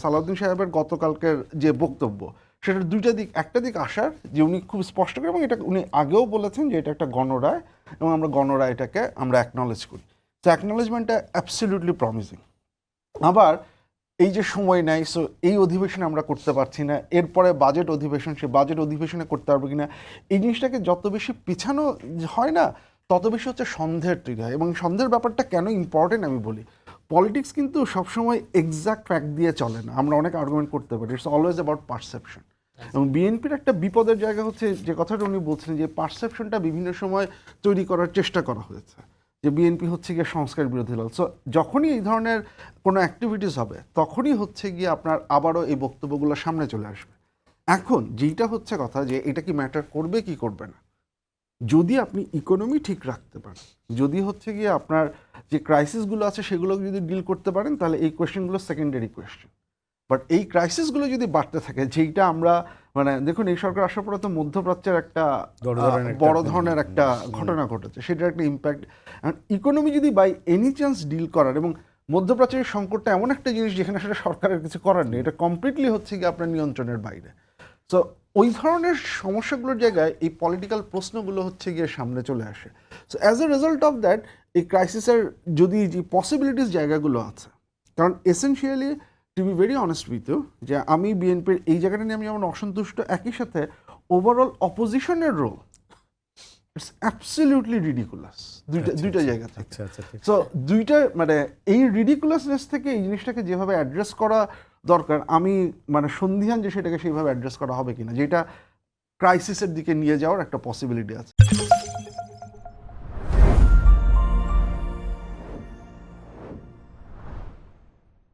সালাউদ্দিন সাহেবের গতকালকের যে বক্তব্য সেটার দুইটা দিক, একটা দিক আসার যে উনি খুব স্পষ্ট করে, এবং এটা উনি আগেও বলেছেন যে এটা একটা গণরায় এবং আমরা গণরায়টাকে আমরা অ্যাকনলেজ করি। তো অ্যাকনলেজমেন্টটা অ্যাবসলিউটলি প্রমিজিং। আবার এই যে সময় নেই, সো এই অধিবেশনে আমরা করতে পারছি না, এরপরে বাজেট অধিবেশন, সে বাজেট অধিবেশনে করতে পারবো কিনা, এই জিনিসটাকে যত বেশি পিছানো হয় না তত বেশি হচ্ছে সন্দেহের তৈরি হয়। এবং সন্দেহের ব্যাপারটা কেন ইম্পর্টেন্ট আমি বলি, পলিটিক্স কিন্তু সবসময় এক্সাক্ট ফ্যাক্ট দিয়ে চলে না, আমরা অনেক আর্গুমেন্ট করতে পারি, ইটস অলওয়েজ অ্যাবাউট পারসেপশন। এবং বিএনপির একটা বিপদের জায়গা হচ্ছে যে কথাটা উনি বলছিলেন যে পারসেপশনটা বিভিন্ন সময় তৈরি করার চেষ্টা করা হয়েছে যে বিএনপি হচ্ছে গিয়ে সংস্কার বিরোধী দল। সো যখনই এই ধরনের কোনো অ্যাক্টিভিটিস হবে তখনই হচ্ছে গিয়ে আপনার আবারও এই বক্তব্যগুলো সামনে চলে আসবে। এখন যেইটা হচ্ছে কথা যে এটা কি ম্যাটার করবে কি করবে না, যদি আপনি ইকোনমি ঠিক রাখতে পারেন, যদি হচ্ছে গিয়ে আপনার যে ক্রাইসিসগুলো আছে সেগুলো যদি ডিল করতে পারেন, তাহলে এই কোয়েশ্চেনগুলো সেকেন্ডারি কোয়েশ্চেন। বাট এই ক্রাইসিসগুলো যদি বাড়তে থাকে, যেইটা আমরা মানে দেখুন এই সরকার আসার পরে তো মধ্যপ্রাচ্যের একটা বড় ধরনের একটা ঘটনা ঘটেছে, সেটার একটা ইম্প্যাক্ট। ইকোনমি যদি বাই এনি চান্স ডিল করার, এবং মধ্যপ্রাচ্যের সংকটটা এমন একটা জিনিস যেখানে সেটা সরকারের কিছু করার নেই, এটা কমপ্লিটলি হচ্ছে গিয়ে আপনার নিয়ন্ত্রণের বাইরে। সো ওই ধরনের সমস্যাগুলোর জায়গায় এই পলিটিক্যাল প্রশ্নগুলো হচ্ছে গিয়ে সামনে চলে আসে। So as a result of that এই ক্রাইসিসের যদি যে পসিবিলিটিস জায়গাগুলো আছে, কারণ essentially to be very honest with you, যে আমি বিএনপির এই জায়গাটা নিয়ে আমি যেমন অসন্তুষ্ট, একই সাথে ওভারঅল অপোজিশনের রোল ইটস অ্যাবসলিউটলি রিডিকুলাস দুইটা জায়গা থেকে। সো দুইটা মানে এই রিডিকুলাসনেস থেকে এই জিনিসটাকে যেভাবে অ্যাড্রেস করা দরকার, আমি মানে সন্দিহান যে সেটাকে সেইভাবে অ্যাড্রেস করা হবে কিনা, যেটা ক্রাইসিসের দিকে নিয়ে যাওয়ার একটা পসিবিলিটি আছে।